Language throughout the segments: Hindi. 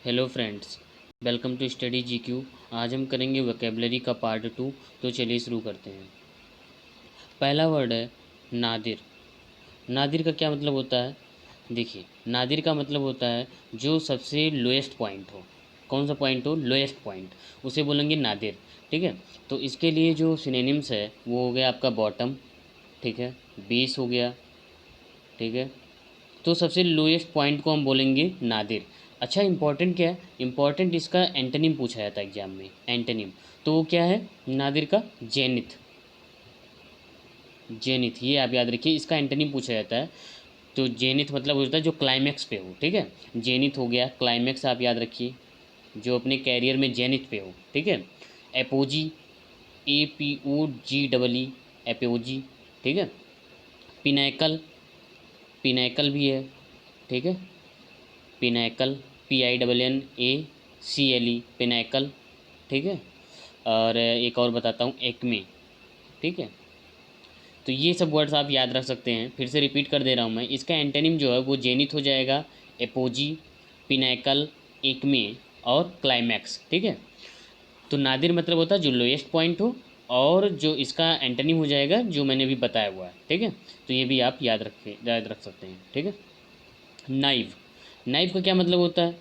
Hello friends, welcome to study GQ. आज हम करेंगे वोकेबलरी का पार्ट 2। तो चलिए शुरू करते हैं। पहला वर्ड है नादिर। नादिर का क्या मतलब होता है? देखिए, नादिर का मतलब होता है जो सबसे लोएस्ट पॉइंट हो। कौन सा पॉइंट हो? लोएस्ट पॉइंट, उसे बोलेंगे नादिर। ठीक है। तो इसके लिए जो सिनोनिम्स है वो हो गया आपका बॉटम, ठीक है, बेस हो गया, ठीक है। तो सबसे लोएस्ट पॉइंट को हम बोलेंगे नादिर। अच्छा, इंपॉर्टेंट क्या है? इंपॉर्टेंट इसका एंटोनिम पूछा जाता है एग्जाम में, एंटोनिम। तो वो क्या है नादिर का? जेनिथ। जेनिथ, ये आप याद रखिए, इसका एंटोनिम पूछा जाता है। तो जेनिथ मतलब होता है जो क्लाइमैक्स पे हो, ठीक है। जेनिथ हो गया, क्लाइमैक्स आप याद रखिए, जो अपने कैरियर में जेनिथ पे हो, ठीक है। एपोजी, APOGEE, एपोजी, ठीक है। पिनैकल, पिनैकल भी है, ठीक है। पिनैकल, PINNACLE, पिनैकल, ठीक है। और एक और बताता हूँ, एक्मे, ठीक है। तो ये सब वर्ड्स आप याद रख सकते हैं। फिर से रिपीट कर दे रहा हूँ मैं, इसका एंटोनिम जो है वो जेनिथ हो जाएगा, एपोजी, पिनैकल, एक्मे और क्लाइमैक्स, ठीक है। तो नादिर मतलब होता है जो लोएस्ट पॉइंट हो, और जो इसका एंटोनिम हो जाएगा जो मैंने अभी बताया हुआ है, ठीक है। तो ये भी आप याद रख सकते हैं, ठीक है। नाइव, नाइव का क्या मतलब होता है?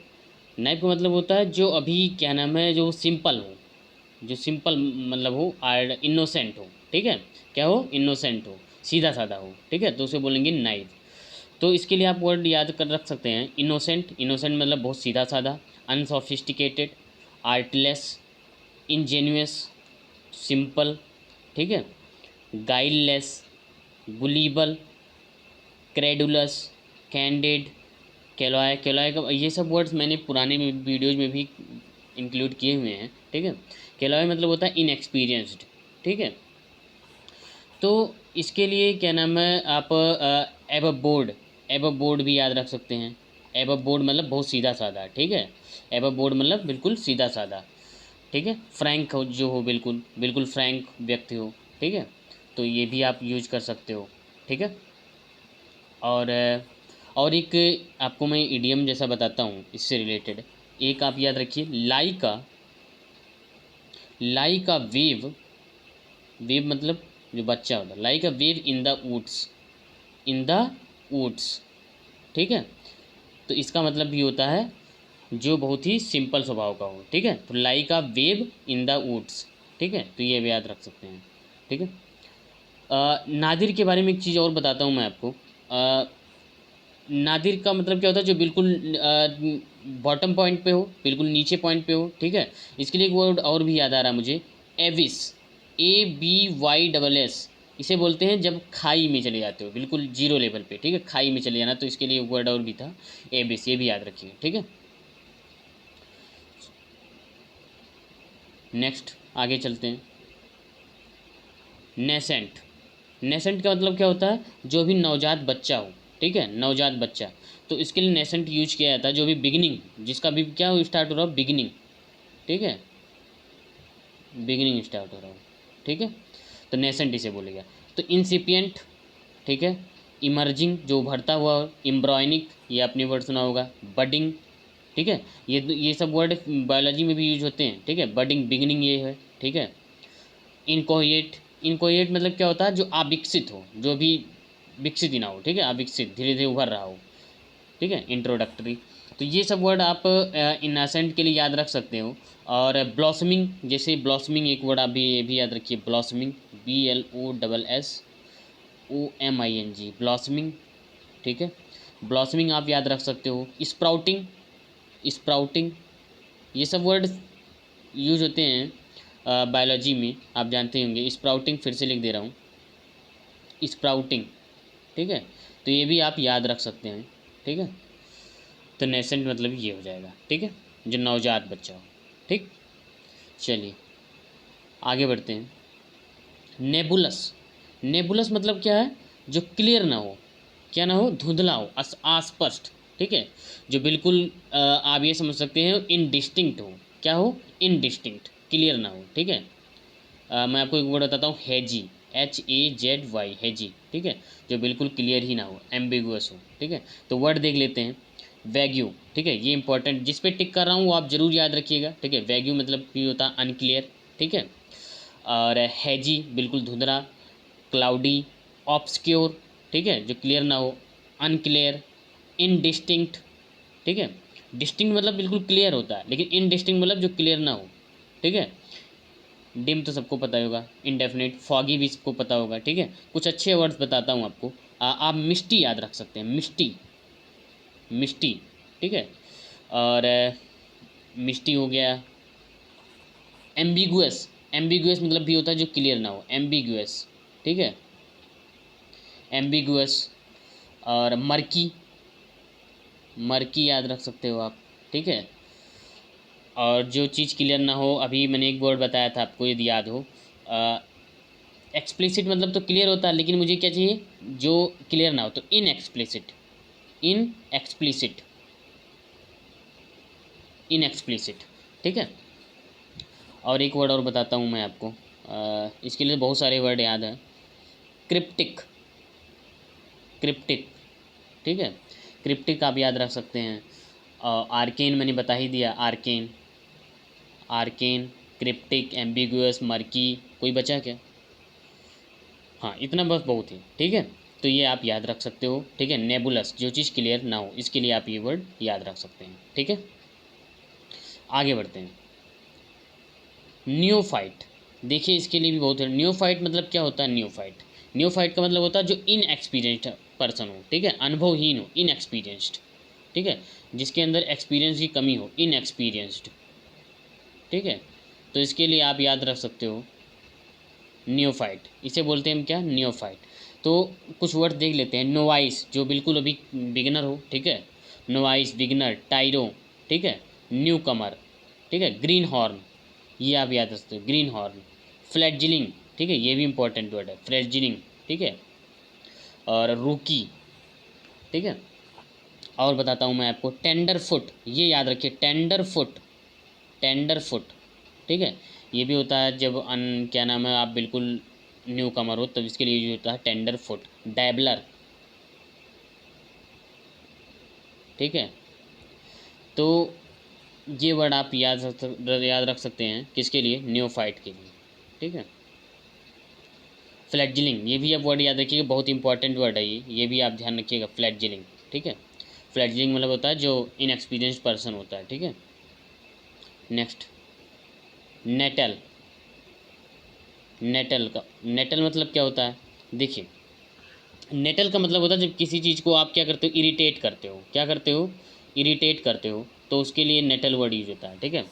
नाइफ का मतलब होता है जो अभी क्या नाम है, जो सिंपल हो, जो सिंपल मतलब हो, आर इनोसेंट हो, ठीक है। क्या हो? इनोसेंट हो, सीधा साधा हो, ठीक है। तो उसे बोलेंगे नाइफ। तो इसके लिए आप वर्ड याद कर रख सकते हैं, इनोसेंट। इनोसेंट मतलब बहुत सीधा साधा, अनसोफिस्टिकेटेड, आर्टलेस, इंजेन्युअस, सिंपल, ठीक है। गाइडलेस, गुलीबल, क्रेडुलस, कैंडिड, केलॉय। केलॉय का ये सब वर्ड्स मैंने पुराने में वीडियोज़ में भी इंक्लूड किए हुए हैं, ठीक है। केलॉय मतलब होता है इनएक्सपीरियंस्ड, ठीक है। तो इसके लिए क्या नाम है, आप एब बोर्ड, एब बोर्ड भी याद रख सकते हैं। एब बोर्ड मतलब बहुत सीधा साधा, ठीक है। एब बोर्ड मतलब बिल्कुल सीधा साधा, ठीक है। फ्रैंक हो, जो हो, बिल्कुल बिल्कुल फ्रैंक व्यक्ति हो, ठीक है। तो ये भी आप यूज कर सकते हो, ठीक है। और और एक आपको मैं इडियम जैसा बताता हूँ इससे रिलेटेड। एक आप याद रखिए, लाई का वेव, वेव मतलब जो बच्चा होता है, लाई का wave in the woods, in the woods, ठीक है। तो इसका मतलब भी होता है जो बहुत ही सिंपल स्वभाव का हो, ठीक है। तो लाई का वेव इन द वुड्स, ठीक है। तो ये भी याद रख सकते हैं, ठीक है। नादिर के बारे में एक चीज़ और बताता हूँ मैं आपको। नादिर का मतलब क्या होता है, जो बिल्कुल बॉटम पॉइंट पे हो, बिल्कुल नीचे पॉइंट पे हो, ठीक है। इसके लिए एक वर्ड और भी याद आ रहा है मुझे, एविस, ABYSS। इसे बोलते हैं जब खाई में चले जाते हो, बिल्कुल जीरो लेवल पे, ठीक है, खाई में चले जाना। तो इसके लिए एक वर्ड और भी था, एबिस, ये भी याद रखिए, ठीक है। नेक्स्ट आगे चलते हैं। नेसेंट, नेसेंट का मतलब क्या होता है? जो भी नवजात बच्चा हो, ठीक है, नवजात बच्चा। तो इसके लिए नेसेंट यूज किया जाता है, जो भी बिगिनिंग, जिसका भी क्या स्टार्ट हो रहा हो, बिगिनिंग, ठीक है, बिगिनिंग स्टार्ट हो रहा हो, ठीक है। तो नेसेंट इसे बोलेगा। तो इंसिपियंट, ठीक है, इमर्जिंग जो उभरता हुआ, एम्ब्रॉयनिक, ये आपने वर्ड सुना होगा, बडिंग, ठीक है। ये सब वर्ड बायोलॉजी में भी यूज होते हैं, ठीक है। बडिंग, बिगिनिंग ये है, ठीक है। इनकोहिएट, इनकोहिएट मतलब क्या होता है? जो अविकसित हो, जो भी विकसित ही ना हो, ठीक है, अविकसित, धीरे धीरे उभर रहा हो, ठीक है, इंट्रोडक्टरी। तो ये सब वर्ड आप इनासेंट के लिए याद रख सकते हो। और ब्लॉसमिंग, जैसे ब्लॉसमिंग एक वर्ड आप भी ये भी याद रखिए, ब्लॉसमिंग, BLOSSOMING, ब्लॉसमिंग, ठीक है। ब्लॉसमिंग आप याद रख सकते हो। स्प्राउटिंग, स्प्राउटिंग, ये सब वर्ड यूज होते हैं बायोलॉजी में, आप जानते होंगे। स्प्राउटिंग फिर से लिख दे रहा हूँ, स्प्राउटिंग, ठीक है। तो ये भी आप याद रख सकते हैं, ठीक है। तो नेसेंट मतलब ये हो जाएगा, ठीक है, जो नवजात बच्चा हो, ठीक। चलिए आगे बढ़ते हैं। नेबुलस, नेबुलस मतलब क्या है? जो क्लियर ना हो, क्या ना हो, धुंधला हो, अस्पष्ट, ठीक है। जो बिल्कुल आप ये समझ सकते हैं इनडिस्टिंक्ट हो, क्या हो? इनडिस्टिंक्ट, क्लियर ना हो, ठीक है। मैं आपको एक वर्ड बताता हूँ, हैजी, HAZY, हैजी, ठीक है। जो बिल्कुल क्लियर ही ना हो, एम्बिगुअस हो, ठीक है। तो वर्ड देख लेते हैं। वैग्यू, ठीक है, ये इंपॉर्टेंट, जिस पे टिक कर रहा हूँ वो आप जरूर याद रखिएगा, ठीक है। वैग्यू मतलब ये होता है अनक्लियर, ठीक है। और हैजी बिल्कुल धुंधला, क्लाउडी, ऑब्सक्योर, ठीक है, जो क्लियर ना हो, अनक्लियर, इनडिस्टिंक्ट, ठीक है। डिस्टिंक्ट मतलब बिल्कुल क्लियर होता है, लेकिन इनडिस्टिंक्ट मतलब जो क्लियर ना हो, ठीक है। डिम तो सबको पता ही होगा, इनडेफिनिट, फॉगी भी सबको पता होगा, ठीक है। कुछ अच्छे वर्ड्स बताता हूँ आपको। आप मिस्टी याद रख सकते हैं, मिस्टी, मिस्टी, ठीक है। और मिस्टी हो गया। एम्बिगुअस, एम्बिगुअस मतलब भी होता है जो क्लियर ना हो, एम्बिगुअस, ठीक है, एम्बिगुअस। और मर्की, मर्की याद रख सकते हो आप, ठीक है। और जो चीज़ क्लियर ना हो, अभी मैंने एक वर्ड बताया था आपको, यदि याद हो, एक्सप्लिसिट मतलब तो क्लियर होता है, लेकिन मुझे क्या चाहिए, जो क्लियर ना हो, तो इन एक्सप्लिसिट, इन एक्सप्लिसिट, इन एक्सप्लिसिट, ठीक है। और एक वर्ड और बताता हूँ मैं आपको, इसके लिए बहुत सारे वर्ड याद हैं। क्रिप्टिक, क्रिप्टिक, ठीक है, क्रिप्टिक आप याद रख सकते हैं। आर्केन मैंने बता ही दिया, arcane, arcane, cryptic, ambiguous, murky, कोई बचा क्या? हाँ, इतना बस बहुत है, ठीक है। तो ये आप याद रख सकते हो, ठीक है। नेबुलस, जो चीज़ क्लियर ना हो, इसके लिए आप ये वर्ड याद रख सकते हैं, ठीक है। आगे बढ़ते हैं। न्योफाइट, देखिए इसके लिए भी बहुत है। न्योफाइट मतलब क्या होता है? न्योफाइट, न्योफाइट का मतलब होता है जो इनएक्सपीरियंस्ड पर्सन हो, ठीक है, अनुभवहीन हो, इनएक्सपीरियंस्ड, ठीक है, जिसके अंदर एक्सपीरियंस की कमी हो, इनएक्सपीरियंस्ड, ठीक है। तो इसके लिए आप याद रख सकते हो नियोफाइट, इसे बोलते हैं हम क्या? नियोफाइट। तो कुछ वर्ड देख लेते हैं। नोवाइस, जो बिल्कुल अभी बिगिनर हो, ठीक है, नोवाइस, बिगिनर, टाइरो, ठीक है, न्यू कमर, ठीक है, ग्रीन हॉर्न, ये आप याद रख सकते हो, ग्रीन हॉर्न। फ्लैटजिलिंग, ठीक है, ये भी इंपॉर्टेंट वर्ड है, फ्लैटजिलिंग, ठीक है। और रूकी, ठीक है। और बताता हूँ मैं आपको, टेंडर फुट, ये याद रखिए, टेंडर फुट, टेंडर फुट, ठीक है। ये भी होता है जब क्या नाम है, आप बिल्कुल न्यू कमर हो, तब इसके लिए यूज होता है टेंडर फुट। डैबलर, ठीक है। तो ये वर्ड आप याद रख सकते हैं, किसके लिए? न्योफाइट के लिए, ठीक है। फ्लैटजिलिंग, ये भी आप वर्ड याद रखिएगा, बहुत इंपॉर्टेंट वर्ड है ये भी आप ध्यान रखिएगा, फ्लैटजिलिंग, ठीक है। फ्लैटजिलिंग मतलब होता है जो इनएक्सपीरियंस्ड पर्सन होता है, ठीक है। नेक्स्ट, नेटल, नेटल का, नेटल मतलब क्या होता है? देखिए, नेटल का मतलब होता है जब किसी चीज़ को आप क्या करते हो, इरिटेट करते हो, क्या करते हो, इरिटेट करते हो, तो उसके लिए नेटल वर्ड यूज होता है, ठीक है।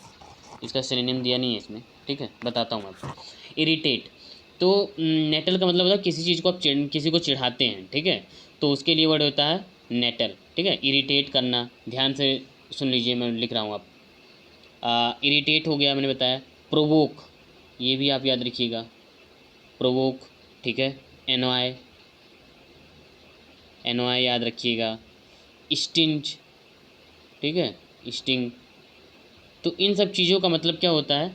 इसका सिनोनिम दिया नहीं है इसमें, ठीक है, बताता हूँ आपको। इरिटेट, तो नेटल का मतलब होता है किसी चीज़ को आप किसी को चिढ़ाते हैं, ठीक है, तो उसके लिए वर्ड होता है नेटल, ठीक है। इरिटेट करना, ध्यान से सुन लीजिए, मैं लिख रहा हूँ आप, इरिटेट हो गया मैंने बताया। प्रोवोक, ये भी आप याद रखिएगा, प्रोवोक, ठीक है। एनवाई, एनवाई याद रखिएगा। स्टिंज, ठीक है, स्टिंग। तो इन सब चीज़ों का मतलब क्या होता है,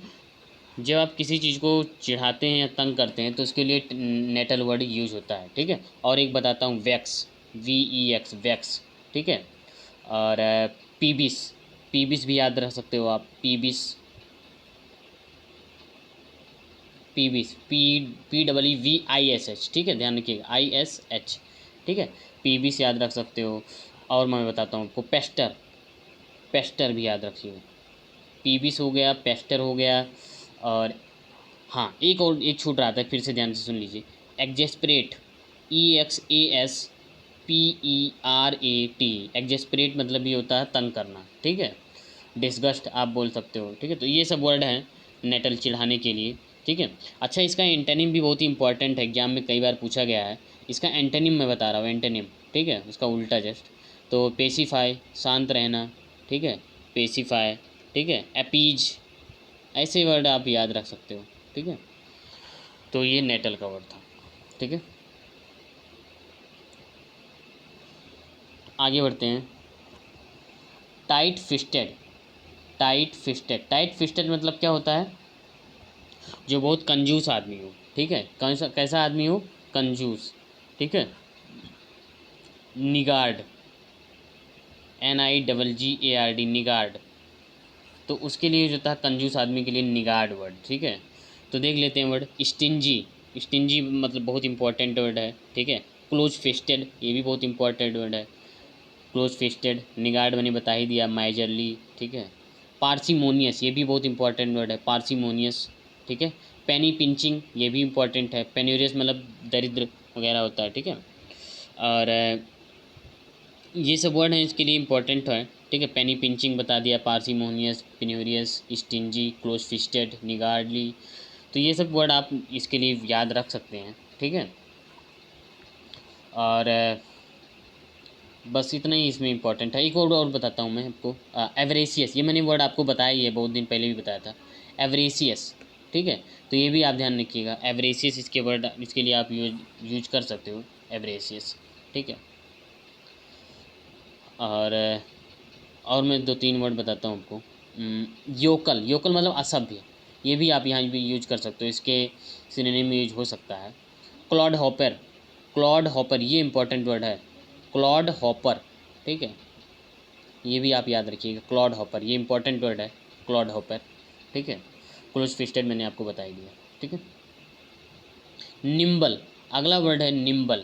जब आप किसी चीज़ को चिढ़ाते हैं या तंग करते हैं, तो उसके लिए नेटल वर्ड यूज होता है, ठीक है। और एक बताता हूँ, वैक्स, VEX, वैक्स, ठीक है। और पीबिस, पीबिस भी याद रख सकते हो आप, पीबिस, पीबिस, PWVISH, ठीक है, ध्यान रखिएगा, ISH, ठीक है, पीबिस याद रख सकते हो। और मैं बताता हूँ आपको, पेस्टर, पेस्टर भी याद रखिएगा, पीबिस हो गया, पेस्टर हो गया। और हाँ, एक और एक छूट रहा था, फिर से ध्यान से सुन लीजिए, एक्जेस्परेट, EXASPERAT, एक्जेस्परेट मतलब ये होता है तंग करना, ठीक है। डिस्गस्ट आप बोल सकते हो, ठीक है। तो ये सब वर्ड हैं नेटल चिढ़ाने के लिए, ठीक है। अच्छा, इसका एंटोनिम भी बहुत ही इंपॉर्टेंट है, एग्जाम में कई बार पूछा गया है। इसका एंटोनिम मैं बता रहा हूँ, एंटोनिम, ठीक है, उसका उल्टा जस्ट। तो पेसिफाई, शांत रहना, ठीक है, पेसिफाई, ठीक है। अपीज, ऐसे वर्ड आप याद रख सकते हो, ठीक है। तो ये नेटल का वर्ड था, ठीक है। आगे बढ़ते हैं। Tight fisted, tight fisted, tight fisted मतलब क्या होता है? जो बहुत कंजूस आदमी हो, ठीक है, कैसा कैसा आदमी हो? कंजूस, ठीक है। निगार्ड, NIGGARD, निगार्ड। तो उसके लिए जो था कंजूस आदमी के लिए निगार्ड वर्ड, ठीक है। तो देख लेते हैं वर्ड स्टिंजी। स्टिंजी मतलब बहुत इंपॉर्टेंट वर्ड है, ठीक है। क्लोज फिस्टेड, ये भी बहुत इंपॉर्टेंट वर्ड है, क्लोज फिस्टेड। निगार्ड मैंने बता ही दिया, माइजरली, ठीक है। पार्सीमोनियस, ये भी बहुत इंपॉर्टेंट वर्ड है, पार्सीमोनियस, ठीक है। पेनी पिंचिंग, ये भी इंपॉर्टेंट है। पेन्यूरियस मतलब दरिद्र वगैरह होता है, ठीक है। और ये सब वर्ड हैं इसके लिए इम्पोर्टेंट है, ठीक है। पेनी पिंचिंग बता दिया, पार्सीमोनियस, पेन्यूरियस, स्टिंजी, क्लोज फिस्टेड, निगार्डली। तो ये सब वर्ड आप इसके लिए याद रख सकते हैं, ठीक है। और बस इतना ही इसमें इंपॉर्टेंट है। एक वर्ड और बताता हूँ मैं आपको, एवरेसियस। ये मैंने वर्ड आपको बताया ही है, बहुत दिन पहले भी बताया था, एवरेसियस, ठीक है। तो ये भी आप ध्यान रखिएगा, एवरेसियस इसके वर्ड, इसके लिए आप यूज कर सकते हो, एवरेसियस, ठीक है। और मैं 2-3 वर्ड बताता हूँ आपको। योकल, योकल मतलब असभ्य, ये भी आप यहाँ भी यूज कर सकते हो, इसके सिनोनिम में यूज हो सकता है। क्लॉड हॉपर, क्लॉड हॉपर ये इंपॉर्टेंट वर्ड है, क्लॉड हॉपर, ठीक है। ये भी आप याद रखिएगा, क्लॉड हॉपर ये इंपॉर्टेंट वर्ड है, क्लॉड हॉपर, ठीक है। क्लोज फिस्टेड मैंने आपको बता ही दिया, ठीक है। निम्बल, अगला वर्ड है निम्बल।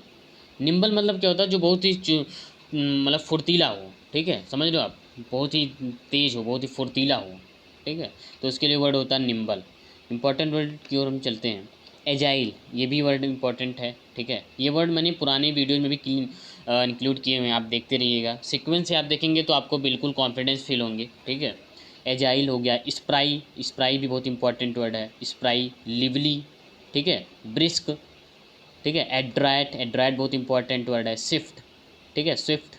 निम्बल मतलब क्या होता है, जो बहुत ही मतलब फुर्तीला हो, ठीक है, समझ लो आप, बहुत ही तेज़ हो, बहुत ही फुर्तीला हो, ठीक है। तो उसके लिए वर्ड होता है निम्बल। इंपॉर्टेंट वर्ड की ओर हम चलते हैं, एजाइल, ये भी वर्ड इंपॉर्टेंट है, ठीक है। ये वर्ड मैंने पुराने वीडियोज़ में भी इंक्लूड किए हुए हैं, आप देखते रहिएगा, सीक्वेंस से आप देखेंगे तो आपको बिल्कुल कॉन्फिडेंस फील होंगे, ठीक है। एजाइल हो गया, स्प्राई, स्प्राई भी बहुत इंपॉर्टेंट वर्ड है, स्प्राई, लिवली, ठीक है, ब्रिस्क, ठीक है, एड्राइट, एड्राइट बहुत इंपॉर्टेंट वर्ड है, स्विफ्ट, ठीक है, स्विफ्ट,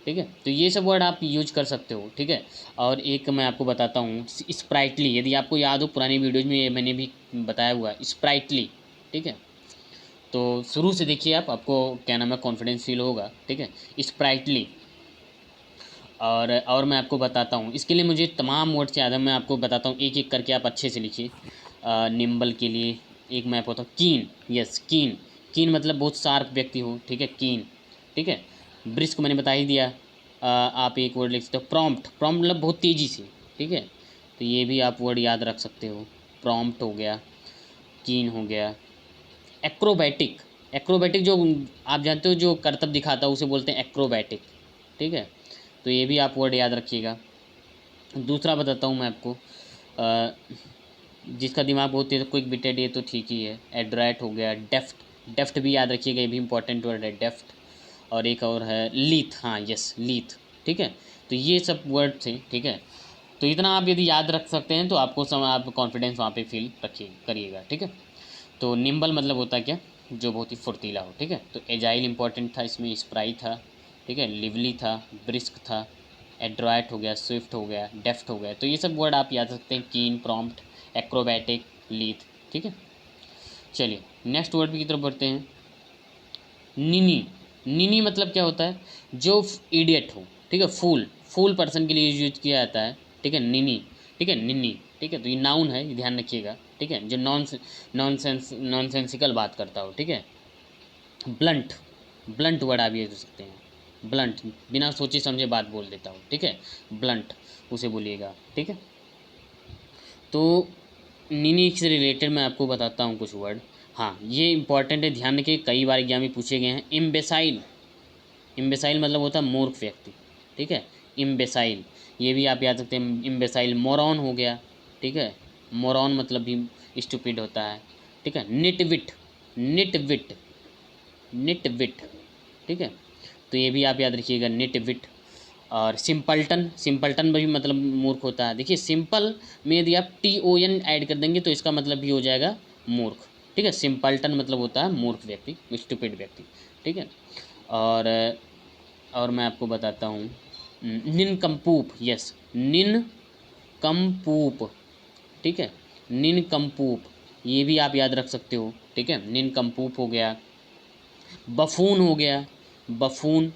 ठीक है। तो ये सब वर्ड आप यूज कर सकते हो, ठीक है। और एक मैं आपको बताता हूँ, स्प्राइटली, यदि आपको याद हो पुरानी वीडियोज में ये मैंने भी बताया हुआ है, स्प्राइटली, ठीक है। तो शुरू से देखिए आप, आपको क्या नाम है कॉन्फिडेंस फील होगा, ठीक है, स्प्राइटली। और मैं आपको बताता हूँ, इसके लिए मुझे तमाम वर्ड्स याद है, मैं आपको बताता हूँ एक एक करके, आप अच्छे से लिखिए। निम्बल के लिए एक मैं बताता हूँ, कीन, यस कीन, कीन मतलब बहुत शार्प व्यक्ति हो, ठीक है, कीन, ठीक है। ब्रिस्क मैंने बता ही दिया। आप एक वर्ड लिख सकते हो, प्रॉम्प्ट, प्रॉम्प्ट मतलब बहुत तेज़ी से, ठीक है। तो ये भी आप वर्ड याद रख सकते हो, प्रॉम्प्ट हो गया, कीन हो गया। एक्रोबैटिक, एक्रोबैटिक जो आप जानते हो जो करतब दिखाता है उसे बोलते हैं एक्रोबैटिक, ठीक है। तो ये भी आप वर्ड याद रखिएगा। दूसरा बताता हूँ मैं आपको, जिसका दिमाग बहुत तेज क्विक बिटेड, ये तो ठीक ही है, एड्राइट हो गया, डेफ्ट, डेफ्ट भी याद रखिएगा, ये भी इंपॉर्टेंट वर्ड है, डेफ्ट। और एक और है लीथ, हाँ यस लीथ, ठीक है। तो ये सब वर्ड थे, ठीक है। तो इतना आप यदि याद रख सकते हैं तो आपको आप कॉन्फिडेंस वहाँ पे फील रखिए करिएगा, ठीक है। तो निम्बल मतलब होता है क्या, जो बहुत ही फुर्तीला हो, ठीक है। तो एजाइल इंपॉर्टेंट था, इसमें स्प्राई था, ठीक है, लिवली था, ब्रिस्क था, एड्राइट हो गया, स्विफ्ट हो गया, डेफ्ट हो गया। तो ये सब वर्ड आप याद रखते हैं, कीन, प्रॉम्प्ट, एक्रोबैटिक, लीथ, ठीक है। चलिए नेक्स्ट वर्ड की तरफ बढ़ते हैं, निनी। निनी मतलब क्या होता है, जो इडियट हो, ठीक है, फूल, फूल पर्सन के लिए यूज किया जाता है, ठीक है, निनी, ठीक है, निनी, ठीक है। तो ये नाउन है, ये ध्यान रखिएगा, ठीक है, जो नॉनसेंसिकल बात करता हो, ठीक है। ब्लंट, ब्लंट वर्ड आप यूज कर सकते हैं, ब्लंट, बिना सोचे समझे बात बोल देता हूँ, ठीक है, ब्लंट उसे बोलिएगा, ठीक है। तो निनी से रिलेटेड मैं आपको बताता हूँ कुछ वर्ड, हाँ ये इंपॉर्टेंट है, ध्यान रखिए, कई बार एग्जाम में पूछे गए हैं। इम्बेसाइल, इम्बेसाइल मतलब होता है मूर्ख व्यक्ति, ठीक है, इम्बेसाइल, ये भी आप याद रखते हैं, इम्बेसाइल। मोरॉन हो गया, ठीक है, मोरॉन मतलब भी स्टूपिड होता है, ठीक है। निटविट, निटविट, निटविट, ठीक है। तो ये भी आप याद रखिएगा, निटविट। और सिंपल्टन, सिंपल्टन भी मतलब मूर्ख होता है। देखिए सिंपल में यदि आप TON ऐड कर देंगे तो इसका मतलब भी हो जाएगा मूर्ख, ठीक है। सिंपल्टन मतलब होता है मूर्ख व्यक्ति, स्टूपिड व्यक्ति, ठीक है। और और मैं आपको बताता हूँ, निनकम्पूप, यस निनकम्पूप, ठीक है, निनकम्पूप, ये भी आप याद रख सकते हो, ठीक है, निनकम्पूप हो गया। बफून हो गया, बफून,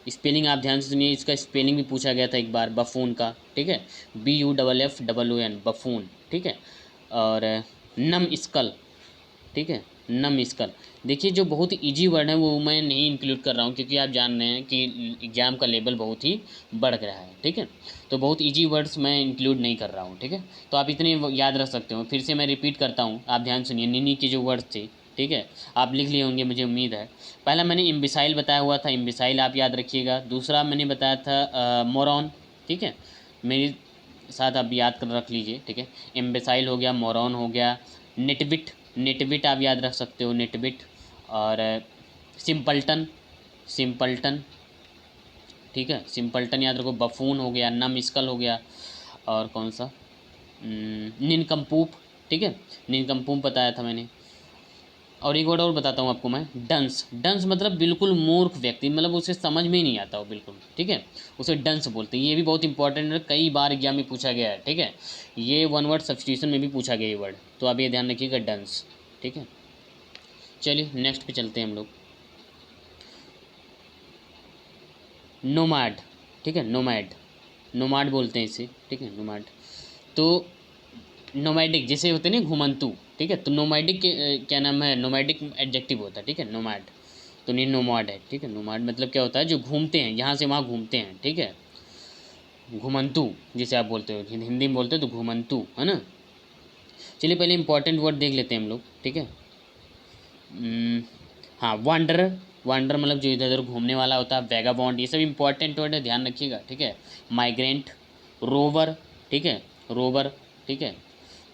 स्पेलिंग आप ध्यान से सुनिए, इसका स्पेलिंग भी पूछा गया था एक बार बफून का, ठीक है, BUFFOON, बफून, ठीक है। और नम स्कल, ठीक है, नमस्कार। देखिए जो बहुत ही ईजी वर्ड है वो मैं नहीं इंक्लूड कर रहा हूँ, क्योंकि आप जान रहे हैं कि एग्ज़ाम का लेवल बहुत ही बढ़ रहा है, ठीक है। तो बहुत ईजी वर्ड्स मैं इंक्लूड नहीं कर रहा हूँ, ठीक है। तो आप इतने याद रख सकते हो। फिर से मैं रिपीट करता हूँ, आप ध्यान सुनिए। निनी के जो वर्ड्स थे, ठीक है, आप लिख लिए होंगे मुझे उम्मीद है। पहला मैंने इम्बिसाइल बताया हुआ था, इम्बिसाइल आप याद रखिएगा। दूसरा मैंने बताया था मोरॉन, ठीक है, मेरे साथ आप याद कर रख लीजिए, ठीक है। इम्बिसाइल हो गया, मोरॉन हो गया, निटविट, निटविट आप याद रख सकते हो, निटविट। और सिंपल्टन, सिंपल्टन, ठीक है, सिंपल्टन याद रखो। बफून हो गया, नमस्कल हो गया, और कौन सा, निनकम्पूप, ठीक है, निनकम्पूप बताया था मैंने। और एक वर्ड और बताता हूँ आपको मैं, डंस। डंस मतलब बिल्कुल मूर्ख व्यक्ति, मतलब उसे समझ में ही नहीं आता हो बिल्कुल, ठीक है, उसे डंस बोलते हैं। ये भी बहुत इंपॉर्टेंट है, कई बार एग्जाम में पूछा गया है, ठीक है। ये वन वर्ड सब्स्टिट्यूशन में भी पूछा गया ये वर्ड, तो आप ये ध्यान रखिएगा, डंस, ठीक है। चलिए नेक्स्ट पे चलते हैं हम लोग। नोमैड, ठीक है, नोमैड, नोमैड बोलते हैं इसे, ठीक है, नोमैड। तो नोमैडिक जैसे होते हैं ना घुमंतु, ठीक है, तो नोमैडिक क्या नाम है, नोमैडिक एडजेक्टिव होता है, ठीक है, नोमैड। तो नहीं, नोमैड है, ठीक है। नोमैड मतलब क्या होता है, जो घूमते हैं, यहाँ से वहाँ घूमते हैं, ठीक है, घुमंतु जिसे आप बोलते हो, हिंदी में बोलते हो तो घुमंतु, है ना। चलिए पहले इंपॉर्टेंट वर्ड देख लेते हैं हम लोग, ठीक है। हाँ, वांडरर, वांडर मतलब जो इधर उधर घूमने वाला होता है। वैगाबॉन्ड, ये सब इंपॉर्टेंट वर्ड है, ध्यान रखिएगा, ठीक है। माइग्रेंट, रोवर, ठीक है, रोवर, ठीक है।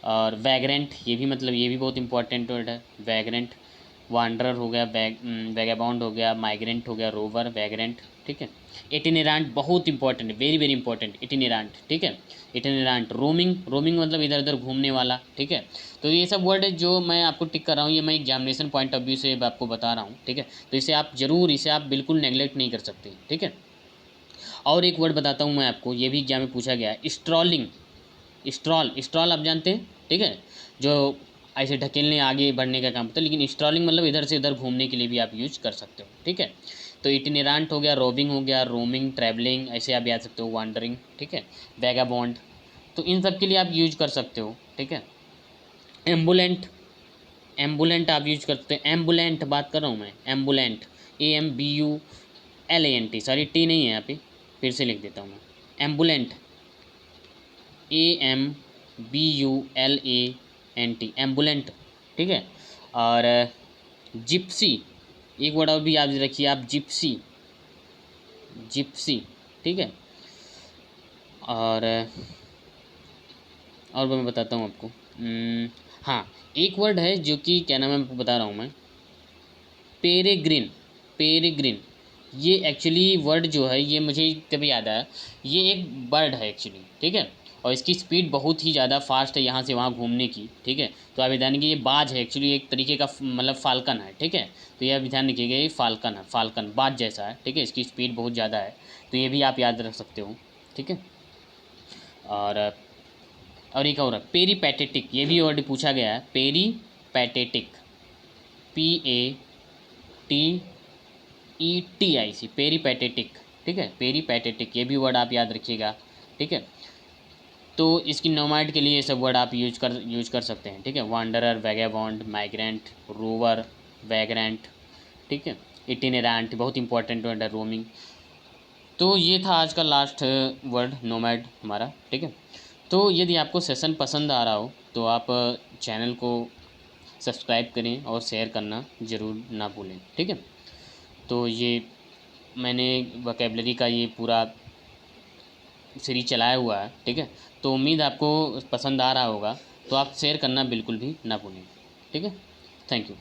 और वैग्रेंट, ये भी मतलब ये भी बहुत इंपॉर्टेंट वर्ड है, वैग्रेंट। वांडरर हो गया, वैगाबॉन्ड हो गया, माइग्रेंट हो गया, रोवर, वैग्रेंट, ठीक है। इटिनेरांट बहुत इंपॉर्टेंट है, वेरी वेरी इंपॉर्टेंट, इटिनेरांट, ठीक है, इटिनेरांट। रोमिंग, रोमिंग मतलब इधर उधर घूमने वाला, ठीक है। तो ये सब वर्ड है जो मैं आपको टिक कर रहा हूँ, ये मैं एग्जामिनेशन पॉइंट ऑफ व्यू से आपको बता रहा हूँ, ठीक है। तो इसे आप जरूर, इसे आप बिल्कुल नेगलेक्ट नहीं कर सकते, ठीक है। और एक वर्ड बताता हूँ मैं आपको, ये भी एग्जाम में पूछा गया है, स्ट्रॉलिंग। स्ट्रॉल, स्ट्रॉल आप जानते हैं, ठीक है, जो ऐसे ढकेलने आगे बढ़ने का काम होता है, लेकिन स्ट्रॉलिंग मतलब इधर से उधर घूमने के लिए भी आप यूज कर सकते हो, ठीक है। तो इटिनेरांट हो गया, रोबिंग हो गया, रोमिंग, ट्रैवलिंग, ऐसे आप याद सकते हो, वांडरिंग, ठीक है, वैगाबॉन्ड। तो इन सब के लिए आप यूज कर सकते हो, ठीक है। एम्बुलेंट, एम्बुलेंट आप यूज करते हैं, एम्बुलेंट बात कर रहा हूँ मैं, एम्बुलेंट, AMBULANT, सॉरी टी नहीं है यहाँ पे, फिर से लिख देता हूँ मैं, एम्बुलेंट, AMBULANT, एम्बुलेंट, ठीक है। और जिप्सी, एक वर्ड और भी याद रखिए आप, जिप्सी, जिप्सी, ठीक है। और मैं बताता हूँ आपको, हाँ, एक वर्ड है जो कि क्या नाम है, आपको बता रहा हूँ मैं, पेरेग्रिन, पेरेग्रिन। ये एक्चुअली वर्ड जो है, ये मुझे तभी याद आया, ये एक बर्ड है एक्चुअली, ठीक है। और इसकी स्पीड बहुत ही ज़्यादा फास्ट है यहाँ से वहाँ घूमने की, ठीक है। तो आप ध्यान रखिए, ये बाज है एक्चुअली, एक तरीके का मतलब फाल्कन है, ठीक है। तो ये आप ध्यान रखिएगा, ये फाल्कन है, फाल्कन बाज जैसा है, ठीक है, इसकी स्पीड बहुत ज़्यादा है। तो ये भी आप याद रख सकते हो, ठीक है। और एक और है पेरीपैटेटिक, ये भी वर्ड पूछा गया है, पेरीपैटेटिक, PATETIC, पेरीपैटेटिक, ठीक है, पेरीपैटेटिक, ये भी वर्ड आप याद रखिएगा, ठीक है। तो इसकी नोमैड के लिए ये सब वर्ड आप यूज कर सकते हैं, ठीक है। Wanderer, vagabond, migrant, rover, vagrant, ठीक है। इटिनेरेंट बहुत इंपॉर्टेंट वर्ड है, रोमिंग। तो ये था आज का लास्ट वर्ड, नोमैड हमारा, ठीक है। तो यदि आपको सेशन पसंद आ रहा हो तो आप चैनल को सब्सक्राइब करें और शेयर करना ज़रूर ना भूलें, ठीक है। तो ये मैंने वोकेबलरी का ये पूरा सीरीज चलाया हुआ है, ठीक है। तो उम्मीद आपको पसंद आ रहा होगा, तो आप शेयर करना बिल्कुल भी ना भूलें, ठीक है। Thank you.